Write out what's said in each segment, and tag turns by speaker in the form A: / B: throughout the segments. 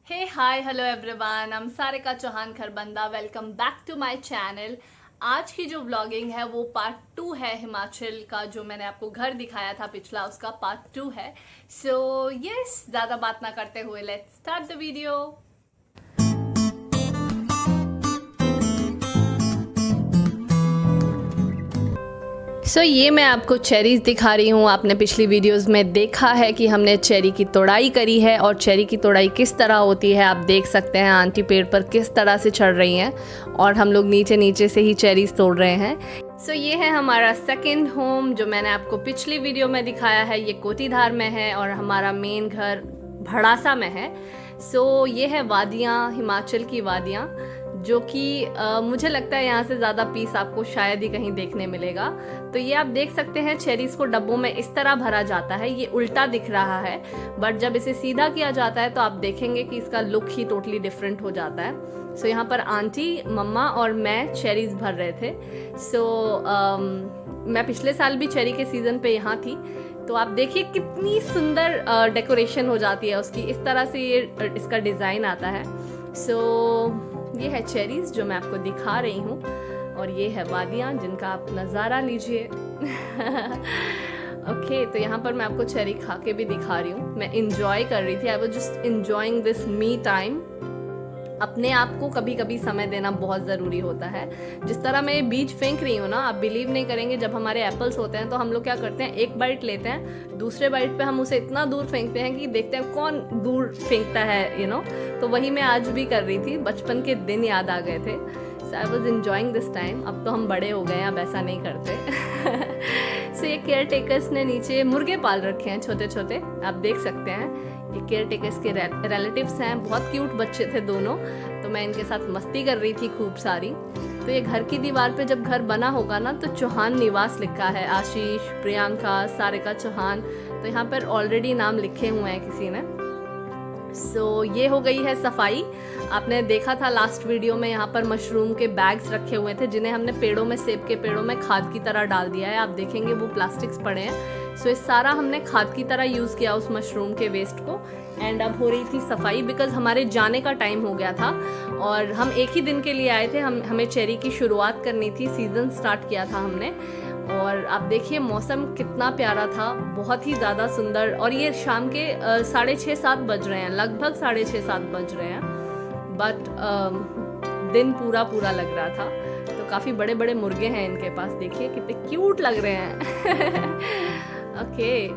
A: Hey hi hello everyone, I'm Sarika Chauhan Kharbanda. Welcome back to my channel. आज की जो vlogging है वो पार्ट 2 है। हिमाचल का जो मैंने आपको घर दिखाया था पिछला, उसका पार्ट 2 है। सो यस, ज़्यादा बात ना करते हुए लेट्स स्टार्ट द वीडियो। ये मैं आपको चेरीज़ दिखा रही हूँ। आपने पिछली वीडियोस में देखा है कि हमने चेरी की तोड़ाई करी है, और चेरी की तोड़ाई किस तरह होती है आप देख सकते हैं। आंटी पेड़ पर किस तरह से चढ़ रही हैं और हम लोग नीचे नीचे से ही चेरीज़ तोड़ रहे हैं। ये है हमारा सेकंड होम जो मैंने आपको पिछली वीडियो में दिखाया है। ये कोटीधार में है और हमारा मेन घर भड़ासा में है। ये है वादियाँ, हिमाचल की वादियाँ, जो कि मुझे लगता है यहाँ से ज़्यादा पीस आपको शायद ही कहीं देखने मिलेगा। तो ये आप देख सकते हैं चेरीज़ को डब्बों में इस तरह भरा जाता है। ये उल्टा दिख रहा है, बट जब इसे सीधा किया जाता है तो आप देखेंगे कि इसका लुक ही टोटली डिफरेंट हो जाता है। यहाँ पर आंटी, मम्मा और मैं चेरीज़ भर रहे थे। मैं पिछले साल भी चेरी के सीज़न पे यहाँ थी। तो आप देखिए कितनी सुंदर डेकोरेशन हो जाती है उसकी। इस तरह से ये इसका डिज़ाइन आता है। ये है चेरीज़ जो मैं आपको दिखा रही हूँ, और ये है वादियाँ जिनका आप नज़ारा लीजिए। ओके, तो यहाँ पर मैं आपको चेरी खा के भी दिखा रही हूँ। मैं इंजॉय कर रही थी। I was just enjoying this me time. अपने आप को कभी कभी समय देना बहुत ज़रूरी होता है। जिस तरह मैं ये बीज फेंक रही हूँ ना, आप बिलीव नहीं करेंगे, जब हमारे एप्पल्स होते हैं तो हम लोग क्या करते हैं, एक बाइट लेते हैं, दूसरे बाइट पे हम उसे इतना दूर फेंकते हैं कि देखते हैं कौन दूर फेंकता है, तो वही मैं आज भी कर रही थी। बचपन के दिन याद आ गए थे। I was enjoying this time. अब तो हम बड़े हो गए हैं, अब ऐसा नहीं करते। ये केयर टेकर्स ने नीचे मुर्गे पाल रखे हैं छोटे छोटे, आप देख सकते हैं। ये केयर टेकर्स के रिलेटिव्स हैं। बहुत क्यूट बच्चे थे दोनों। तो मैं इनके साथ मस्ती कर रही थी खूब सारी। तो ये घर की दीवार पे जब घर बना होगा ना, तो चौहान निवास लिखा है। आशीष, प्रियंका, सारिका चौहान, तो यहाँ पर ऑलरेडी नाम लिखे हुए हैं किसी ने। ये हो गई है सफाई। आपने देखा था लास्ट वीडियो में, यहाँ पर मशरूम के बैग्स रखे हुए थे जिन्हें हमने पेड़ों में, सेब के पेड़ों में खाद की तरह डाल दिया है। आप देखेंगे वो प्लास्टिक्स पड़े हैं। इस सारा हमने खाद की तरह यूज़ किया उस मशरूम के वेस्ट को। एंड अब हो रही थी सफाई, बिकॉज हमारे जाने का टाइम हो गया था और हम एक ही दिन के लिए आए थे। हमें चेरी की शुरुआत करनी थी, सीज़न स्टार्ट किया था हमने। और आप देखिए मौसम कितना प्यारा था, बहुत ही ज़्यादा सुंदर। और ये शाम के 6:30-7 बज रहे हैं, लगभग 6:30-7 बज रहे हैं, बट दिन पूरा पूरा लग रहा था। तो काफ़ी बड़े बड़े मुर्गे हैं इनके पास, देखिए कितने क्यूट लग रहे हैं। ओके,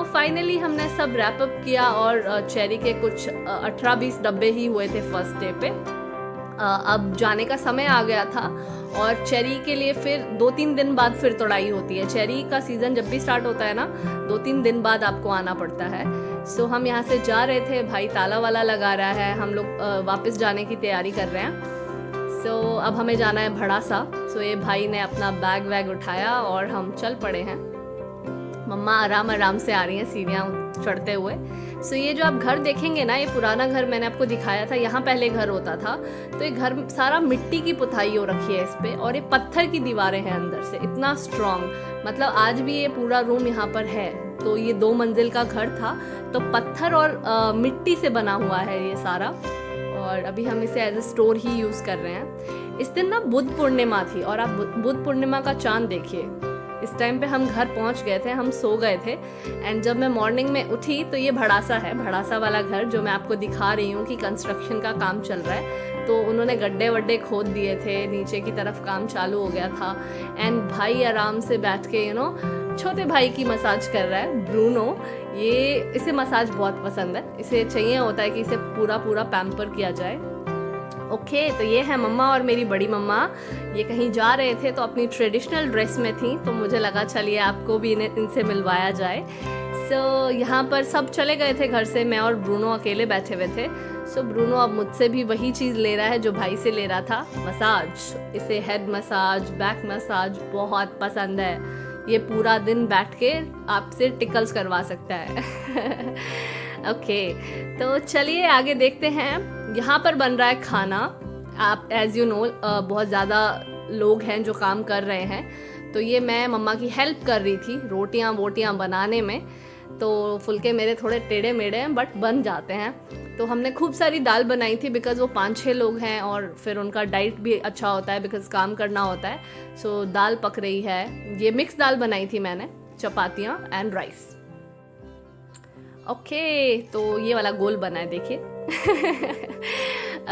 A: फाइनली हमने सब रैप अप किया और चेरी के कुछ 18-20 डब्बे ही हुए थे फर्स्ट डे पे। अब जाने का समय आ गया था और चेरी के लिए फिर 2-3 दिन बाद फिर तोड़ाई होती है। चेरी का सीज़न जब भी स्टार्ट होता है ना, 2-3 दिन बाद आपको आना पड़ता है। हम यहाँ से जा रहे थे, भाई ताला वाला लगा रहा है, हम लोग वापस जाने की तैयारी कर रहे हैं। अब हमें जाना है भड़ासा। ये भाई ने अपना बैग वैग उठाया और हम चल पड़े हैं। मम्मा आराम आराम से आ रही हैं सीढ़ियाँ चढ़ते हुए। ये जो आप घर देखेंगे ना, ये पुराना घर मैंने आपको दिखाया था, यहाँ पहले घर होता था। तो ये घर सारा मिट्टी की पुताई हो रखी है इस पे, और ये पत्थर की दीवारें हैं अंदर से, इतना स्ट्रॉन्ग। मतलब आज भी ये पूरा रूम यहाँ पर है। तो ये 2 मंजिल का घर था, तो पत्थर और मिट्टी से बना हुआ है ये सारा। और अभी हम इसे एज ए स्टोर ही यूज़ कर रहे हैं। इस दिन ना बुद्ध पूर्णिमा थी, और आप बुद्ध पूर्णिमा का चांद देखिए। इस टाइम पे हम घर पहुंच गए थे, हम सो गए थे। एंड जब मैं मॉर्निंग में उठी तो ये भड़ासा है, भड़ासा वाला घर जो मैं आपको दिखा रही हूँ कि कंस्ट्रक्शन का काम चल रहा है। तो उन्होंने गड्ढे वड्ढे खोद दिए थे, नीचे की तरफ काम चालू हो गया था। एंड भाई आराम से बैठ के छोटे भाई की मसाज कर रहा है, ब्रूनो। इसे मसाज बहुत पसंद है, इसे चाहिए होता है कि इसे पूरा पूरा पैम्पर किया जाए। ओके, तो ये है मम्मा और मेरी बड़ी मम्मा। ये कहीं जा रहे थे तो अपनी ट्रेडिशनल ड्रेस में थी, तो मुझे लगा चलिए आपको भी इनसे मिलवाया जाए। यहाँ पर सब चले गए थे घर से, मैं और ब्रूनो अकेले बैठे हुए थे। ब्रूनो अब मुझसे भी वही चीज़ ले रहा है जो भाई से ले रहा था, मसाज। इसे हेड मसाज, बैक मसाज बहुत पसंद है। ये पूरा दिन बैठ के आपसे टिकल्स करवा सकता है। ओके, तो चलिए आगे देखते हैं। यहाँ पर बन रहा है खाना। आप एज यू नो बहुत ज़्यादा लोग हैं जो काम कर रहे हैं, तो ये मैं मम्मा की हेल्प कर रही थी रोटियाँ वोटियाँ बनाने में। तो फुलके मेरे थोड़े टेढ़े मेढ़े हैं बट बन जाते हैं। तो हमने खूब सारी दाल बनाई थी बिकॉज़ वो 5-6 लोग हैं और फिर उनका डाइट भी अच्छा होता है बिकॉज़ काम करना होता है। सो दाल पक रही है, ये मिक्स दाल बनाई थी मैंने, चपातियाँ एंड राइस। ओके तो ये वाला गोल बना है देखिए।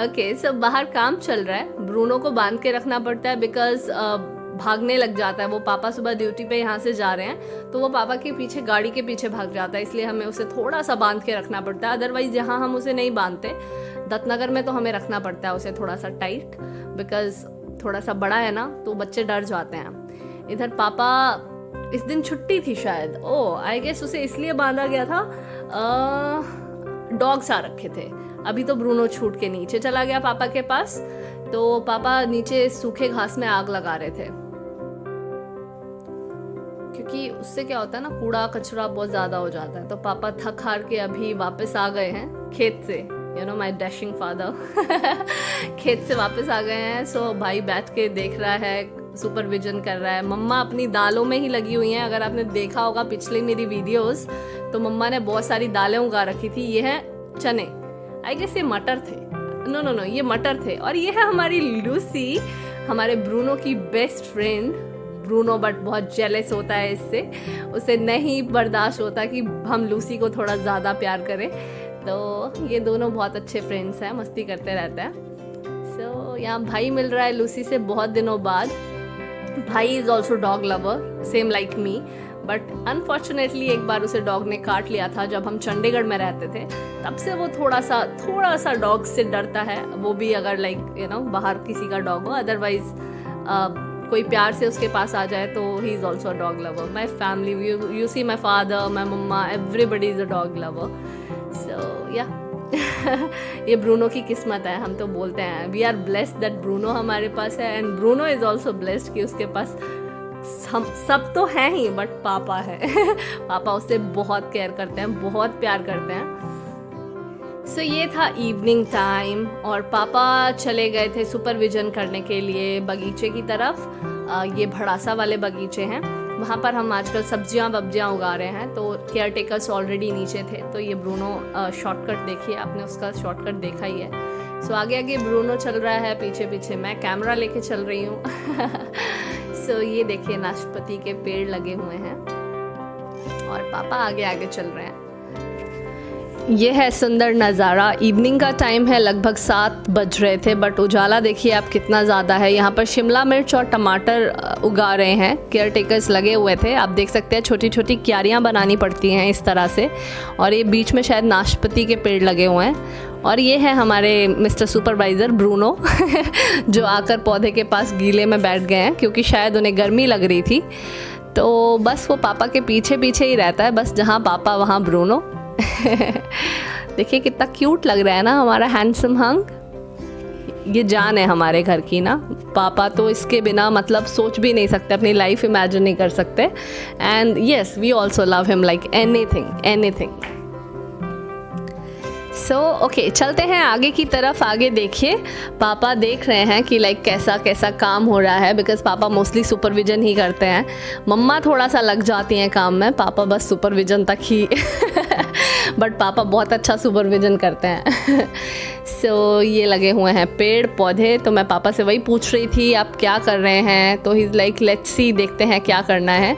A: ओके सो बाहर काम चल रहा है, ब्रूनो को बांध के रखना पड़ता है बिकॉज़ भागने लग जाता है। वो पापा सुबह ड्यूटी पे यहाँ से जा रहे हैं तो वो पापा के पीछे गाड़ी के पीछे भाग जाता है, इसलिए हमें उसे थोड़ा सा बांध के रखना पड़ता है। अदरवाइज यहाँ हम उसे नहीं बांधते, दत्तनगर में तो हमें रखना पड़ता है उसे थोड़ा सा टाइट बिकॉज थोड़ा सा बड़ा है ना तो बच्चे डर जाते हैं। इधर पापा इस दिन छुट्टी थी शायद, ओह आई गेस उसे इसलिए बांधा गया था, डॉग्स आ रखे थे। अभी तो ब्रूनो छूट के नीचे चला गया पापा के पास, तो पापा नीचे सूखे घास में आग लगा रहे थे क्योंकि उससे क्या होता है ना, कूड़ा कचरा बहुत ज़्यादा हो जाता है। तो पापा थक हार के अभी वापस आ गए हैं खेत से, you know my dashing father खेत से वापस आ गए हैं। सो भाई बैठ के देख रहा है, सुपरविजन कर रहा है। मम्मा अपनी दालों में ही लगी हुई हैं। अगर आपने देखा होगा पिछली मेरी वीडियोस तो मम्मा ने बहुत सारी दालें उगा रखी थी। ये हैं चने, आई गेस ये मटर थे, नो ये मटर थे। और ये है हमारी लूसी, हमारे ब्रूनो की बेस्ट फ्रेंड। ब्रूनो बट बहुत जेलस होता है इससे, उसे नहीं बर्दाश्त होता कि हम लूसी को थोड़ा ज़्यादा प्यार करें। तो ये दोनों बहुत अच्छे फ्रेंड्स हैं, मस्ती करते रहते हैं। सो यहाँ भाई मिल रहा है लूसी से बहुत दिनों बाद। भाई is also dog lover same like me, but unfortunately एक बार उसे डॉग ने काट लिया था जब हम चंडीगढ़ में रहते थे। तब से वो थोड़ा सा डॉग से डरता है, वो भी अगर लाइक यू नो बाहर किसी का डॉग हो। अदरवाइज कोई प्यार से उसके पास आ जाए तो he is also a dog lover. My family, you see my father, my mamma, everybody is a dog lover. So yeah ये ब्रूनो की किस्मत है, हम तो बोलते हैं we are blessed that Bruno हमारे पास है, and Bruno is also blessed कि उसके पास हम सब तो हैं ही बट पापा है। पापा उससे बहुत केयर करते हैं, बहुत प्यार करते हैं। सो ये था इवनिंग टाइम और पापा चले गए थे सुपरविजन करने के लिए बगीचे की तरफ। ये भड़ासा वाले बगीचे हैं, वहाँ पर हम आजकल सब्जियाँ वब्जियाँ उगा रहे हैं। तो केयर टेकर्स ऑलरेडी नीचे थे। तो ये ब्रूनो शॉर्टकट देखिए, आपने उसका शॉर्टकट देखा ही है। सो आगे आगे ब्रूनो चल रहा है, पीछे पीछे मैं कैमरा लेके चल रही हूँ। सो ये देखिए नाशपाती के पेड़ लगे हुए हैं और पापा आगे आगे चल रहे हैं। ये है सुंदर नज़ारा। इवनिंग का टाइम है, लगभग 7 बज रहे थे बट उजाला देखिए आप कितना ज़्यादा है। यहाँ पर शिमला मिर्च और टमाटर उगा रहे हैं, केयर टेकर्स लगे हुए थे। आप देख सकते हैं छोटी छोटी क्यारियाँ बनानी पड़ती हैं इस तरह से। और ये बीच में शायद नाशपाती के पेड़ लगे हुए हैं। और ये है हमारे मिस्टर सुपरवाइज़र ब्रूनो जो आकर पौधे के पास गीले में बैठ गए हैं क्योंकि शायद उन्हें गर्मी लग रही थी। तो बस वो पापा के पीछे पीछे ही रहता है, बस जहाँ पापा वहाँ ब्रूनो। देखिए कितना क्यूट लग रहा है ना हमारा हैंडसम हंग। ये जान है हमारे घर की ना, पापा तो इसके बिना मतलब सोच भी नहीं सकते, अपनी लाइफ इमेजिन नहीं कर सकते। And yes we also love him like anything. So okay चलते हैं आगे की तरफ। आगे देखिए पापा देख रहे हैं कि लाइक कैसा कैसा काम हो रहा है, बिकॉज पापा मोस्टली सुपरविजन ही करते हैं। मम्मा थोड़ा सा लग जाती हैं काम में, पापा बस सुपरविजन तक ही बट पापा बहुत अच्छा सुपरविजन करते हैं। सो ये लगे हुए हैं पेड़ पौधे। तो मैं पापा से वही पूछ रही थी आप क्या कर रहे हैं, तो ही लाइक लेट्स सी, देखते हैं क्या करना है।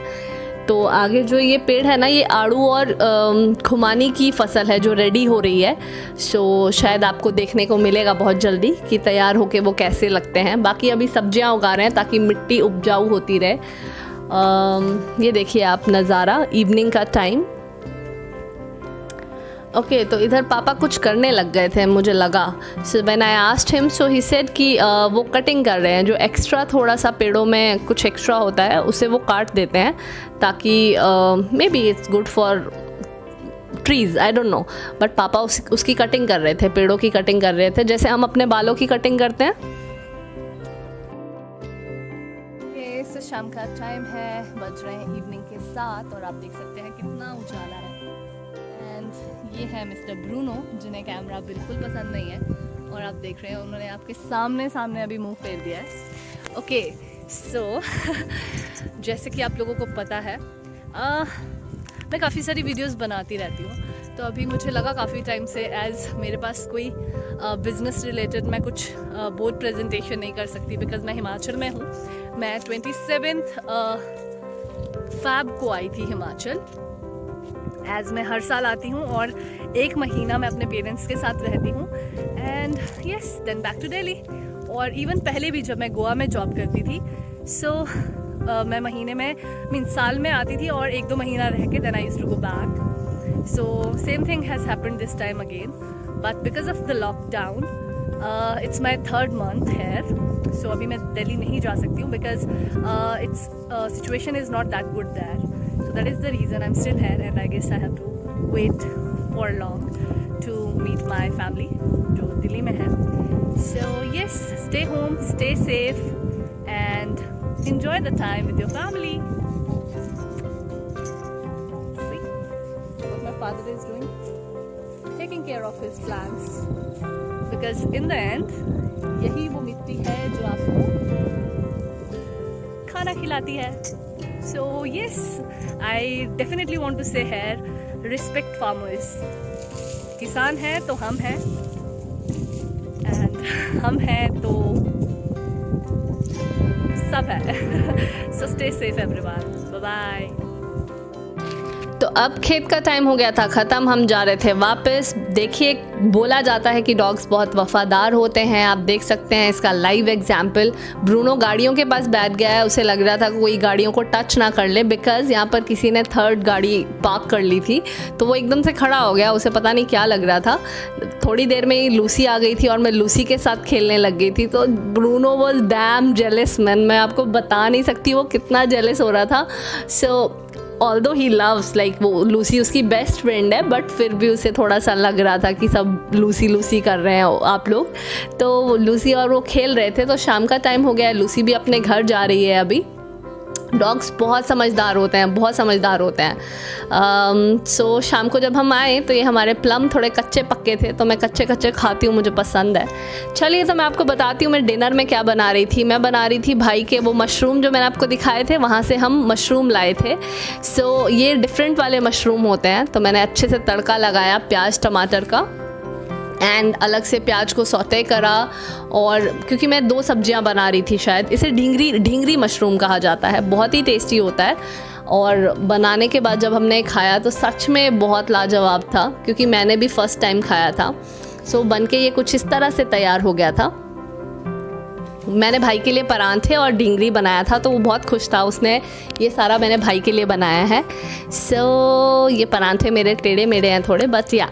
A: तो आगे जो ये पेड़ है ना, ये आड़ू और खुमानी की फसल है जो रेडी हो रही है। सो शायद आपको देखने को मिलेगा बहुत जल्दी कि तैयार होके वो कैसे लगते हैं। बाकी अभी सब्जियां उगा रहे हैं ताकि मिट्टी उपजाऊ होती रहे। ये देखिए आप नज़ारा इवनिंग का टाइम। ओके तो इधर पापा कुछ करने लग गए थे मुझे लगा। So when I asked him so he said कि वो कटिंग कर रहे हैं, जो एक्स्ट्रा थोड़ा सा पेड़ों में कुछ एक्स्ट्रा होता है उसे वो काट देते हैं ताकि may be it's good for trees, I don't know. But पापा उसकी कटिंग कर रहे थे, पेड़ों की कटिंग कर रहे थे जैसे हम अपने बालों की कटिंग करते हैं। सो शाम का टाइम है, बज रहे हैं इवनिंग के 7 और आप देख सकते हैं कितना उजाला है। ये है मिस्टर ब्रूनो जिन्हें कैमरा बिल्कुल पसंद नहीं है और आप देख रहे हैं उन्होंने आपके सामने अभी मुंह फेर दिया है। ओके सो जैसे कि आप लोगों को पता है मैं काफ़ी सारी वीडियोस बनाती रहती हूँ। तो अभी मुझे लगा काफ़ी टाइम से एज़ मेरे पास कोई बिज़नेस रिलेटेड मैं कुछ बोर्ड प्रेजेंटेशन नहीं कर सकती, बिकॉज़ मैं हिमाचल में हूँ। मैं 27 फ़ैब को आई थी हिमाचल, एज़ मैं हर साल आती हूँ और 1 महीना मैं अपने पेरेंट्स के साथ रहती हूँ, and yes then back to Delhi. और इवन पहले भी जब मैं गोवा में जॉब करती थी, सो मैं महीने में साल में आती थी और 1-2 महीना रह के then I used to go back. So same thing has happened this time again, but because of the lockdown it's my 3rd month here. So अभी मैं दिल्ली नहीं जा सकती हूँ because it's situation is not that good there. So that is the reason I'm still here, and I guess I have to wait for long to meet my family जो दिल्ली में है। So yes, stay home, stay safe, and enjoy the time with your family. See what my father is doing, taking care of his plants, because in the end यही वो मिट्टी है जो आपको खाना खिलाती है। So yes, I definitely want to say here, respect farmers. किसान है तो हम हैं, and हम हैं तो सब है। So stay safe everyone. Bye bye. तो अब खेत का टाइम हो गया था ख़त्म, हम जा रहे थे वापस। देखिए, बोला जाता है कि डॉग्स बहुत वफ़ादार होते हैं। आप देख सकते हैं इसका लाइव एग्जाम्पल। ब्रूनो गाड़ियों के पास बैठ गया है, उसे लग रहा था कोई गाड़ियों को टच ना कर ले, बिकॉज़ यहाँ पर किसी ने 3rd गाड़ी पार्क कर ली थी, तो वो एकदम से खड़ा हो गया। उसे पता नहीं क्या लग रहा था। थोड़ी देर में ही लूसी आ गई थी और मैं लूसी के साथ खेलने लग गई थी, तो Bruno was damn jealous man. मैं आपको बता नहीं सकती वो कितना जेलस हो रहा था। सो ऑल्दो ही लव्स, लाइक वो लूसी उसकी बेस्ट फ्रेंड है, बट फिर भी उसे थोड़ा सा लग रहा था कि सब लूसी लूसी कर रहे हैं आप लोग। तो लूसी और वो खेल रहे थे। तो शाम का टाइम हो गया है, लूसी भी अपने घर जा रही है अभी। डॉग्स बहुत समझदार होते हैं, बहुत समझदार होते हैं। सो शाम को जब हम आए तो ये हमारे प्लम थोड़े कच्चे पक्के थे, तो मैं कच्चे कच्चे खाती हूँ, मुझे पसंद है। चलिए, तो मैं आपको बताती हूँ मैं डिनर में क्या बना रही थी। मैं बना रही थी भाई के वो मशरूम जो मैंने आपको दिखाए थे, वहाँ से हम मशरूम लाए थे। सो ये डिफरेंट वाले मशरूम होते हैं, तो मैंने अच्छे से तड़का लगाया प्याज टमाटर का, एंड अलग से प्याज को सौते करा। और क्योंकि मैं 2 सब्जियां बना रही थी, शायद इसे ढींगरी मशरूम कहा जाता है, बहुत ही टेस्टी होता है। और बनाने के बाद जब हमने खाया तो सच में बहुत लाजवाब था, क्योंकि मैंने भी फर्स्ट टाइम खाया था। सो बन के ये कुछ इस तरह से तैयार हो गया था। मैंने भाई के लिए परांठे और ढींगरी बनाया था, तो वो बहुत खुश था। उसने ये सारा मैंने भाई के लिए बनाया है। सो ये परांठे मेरे टेढ़े मेढ़े हैं थोड़े, बट या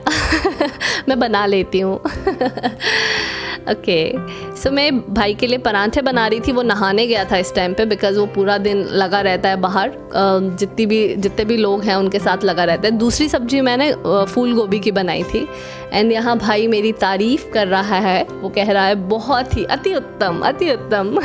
A: मैं बना लेती हूँ। ओके, सो मैं भाई के लिए परांठे बना रही थी। वो नहाने गया था इस टाइम पे, बिकॉज़ वो पूरा दिन लगा रहता है बाहर, जितने भी लोग हैं उनके साथ लगा रहता है। दूसरी सब्जी मैंने फूल गोभी की बनाई थी, एंड यहाँ भाई मेरी तारीफ़ कर रहा है। वो कह रहा है बहुत ही अति उत्तम, अति उत्तम।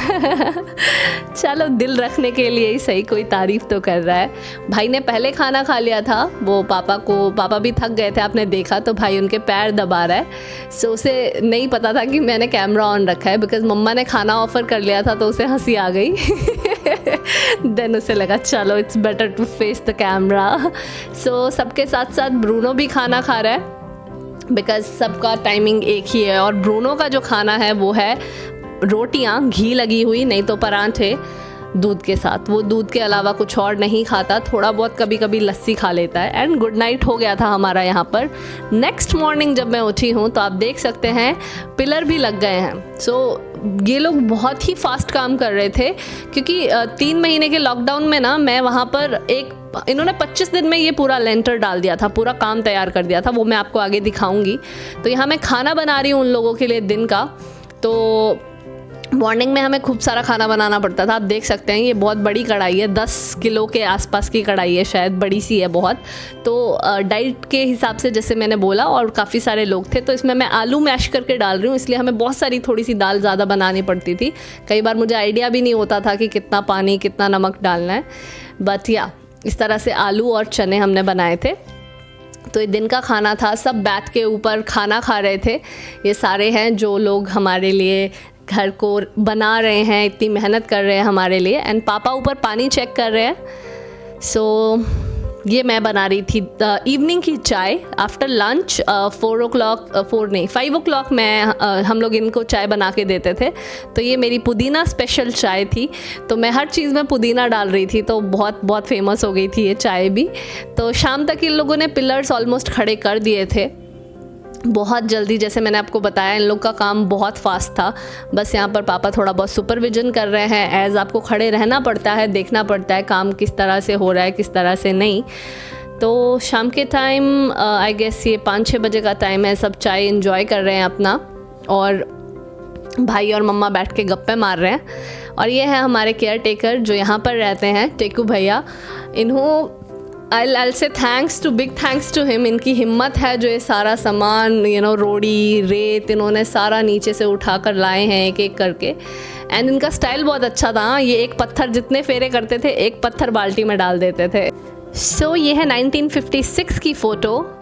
A: चलो, दिल रखने के लिए ही सही, कोई तारीफ़ तो कर रहा है। भाई ने पहले खाना खा लिया था। वो पापा भी थक गए थे, आपने देखा, तो भाई उनके पैर दबा रहा है। सो उसे नहीं पता था कि मैंने कैमरा ऑन रखा है, बिकॉज़ मम्मा ने खाना ऑफ़र कर लिया था, तो उसे हंसी आ गई। देन उसे लगा चलो it's better to face the camera. So सबके साथ साथ ब्रूनो भी खाना खा रहा है, बिकॉज़ सबका टाइमिंग एक ही है। और ब्रूनो का जो खाना है वो है रोटियां घी लगी हुई, नहीं तो परांठे दूध के साथ। वो दूध के अलावा कुछ और नहीं खाता, थोड़ा बहुत कभी कभी लस्सी खा लेता है। एंड गुड नाइट हो गया था हमारा यहाँ पर। नेक्स्ट मॉर्निंग जब मैं उठी हूँ तो आप देख सकते हैं पिलर भी लग गए हैं। सो ये लोग बहुत ही फास्ट काम कर रहे थे, क्योंकि 3 महीने के लॉकडाउन में ना मैं वहाँ पर इन्होंने 25 दिन में ये पूरा लेंटर डाल दिया था, पूरा काम तैयार कर दिया था। वो मैं आपको आगे दिखाऊंगी। तो यहाँ मैं खाना बना रही हूँ उन लोगों के लिए दिन का। तो मॉर्निंग में हमें खूब सारा खाना बनाना पड़ता था। आप देख सकते हैं ये बहुत बड़ी कढ़ाई है, 10 किलो के आसपास की कढ़ाई है, शायद बड़ी सी है बहुत। तो डाइट के हिसाब से जैसे मैंने बोला, और काफ़ी सारे लोग थे, तो इसमें मैं आलू मैश करके डाल रही हूँ, इसलिए हमें बहुत सारी थोड़ी सी दाल ज़्यादा बनानी पड़ती थी। कई बार मुझे आइडिया भी नहीं होता था कि कितना पानी कितना नमक डालना है, बट या इस तरह से आलू और चने हमने बनाए थे। तो ये दिन का खाना था, सब बैठ के ऊपर खाना खा रहे थे। ये सारे हैं जो लोग हमारे लिए घर को बना रहे हैं, इतनी मेहनत कर रहे हैं हमारे लिए। एंड पापा ऊपर पानी चेक कर रहे हैं। सो ये मैं बना रही थी इवनिंग की चाय आफ्टर लंच। 5 o'clock हम लोग इनको चाय बना के देते थे। तो ये मेरी पुदीना स्पेशल चाय थी, तो मैं हर चीज़ में पुदीना डाल रही थी, तो बहुत बहुत फेमस हो गई थी ये चाय भी। तो शाम तक इन लोगों ने पिलर्स ऑलमोस्ट खड़े कर दिए थे बहुत जल्दी। जैसे मैंने आपको बताया, इन लोग का काम बहुत फास्ट था। बस यहाँ पर पापा थोड़ा बहुत सुपरविजन कर रहे हैं, एज़ आपको खड़े रहना पड़ता है, देखना पड़ता है काम किस तरह से हो रहा है, किस तरह से नहीं। तो शाम के टाइम आई गेस ये 5-6 बजे का टाइम है, सब चाय इन्जॉय कर रहे हैं अपना, और भाई और मम्मा बैठ के गप्पे मार रहे हैं। और ये है हमारे केयर टेकर जो यहाँ पर रहते हैं, टेकू भैया। इन्हों I'll say big thanks to him। इनकी हिम्मत है जो ये सारा सामान रोड़ी रेत इन्होंने सारा नीचे से उठा कर लाए हैं एक एक करके। एंड इनका स्टाइल बहुत अच्छा था, ये एक पत्थर जितने फेरे करते थे, एक पत्थर बाल्टी में डाल देते थे। सो ये है 1956 की फ़ोटो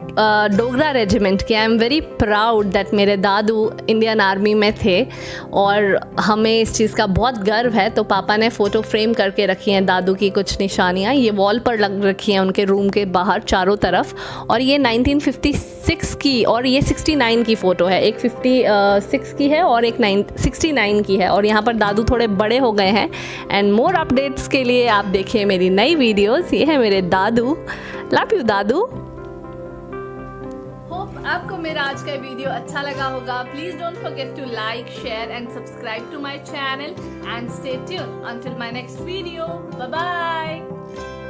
A: डोगरा रेजिमेंट की। I am very proud that मेरे दादू इंडियन आर्मी में थे और हमें इस चीज़ का बहुत गर्व है। तो पापा ने फ़ोटो फ्रेम करके रखी हैं दादू की कुछ निशानियाँ, ये वॉल पर लग रखी हैं उनके रूम के बाहर चारों तरफ। और ये 1956 की और ये 69 की फ़ोटो है, एक 56 की है और एक 69 की है। और यहाँ पर दादू थोड़े बड़े हो गए हैं। एंड मोर अपडेट्स के लिए आप देखिए मेरी नई वीडियोज़। ये है मेरे दादू, लव यू दादू। आपको मेरा आज का वीडियो अच्छा लगा होगा। Please don't forget to like, share and subscribe to my channel and stay tuned until my next video. Bye bye.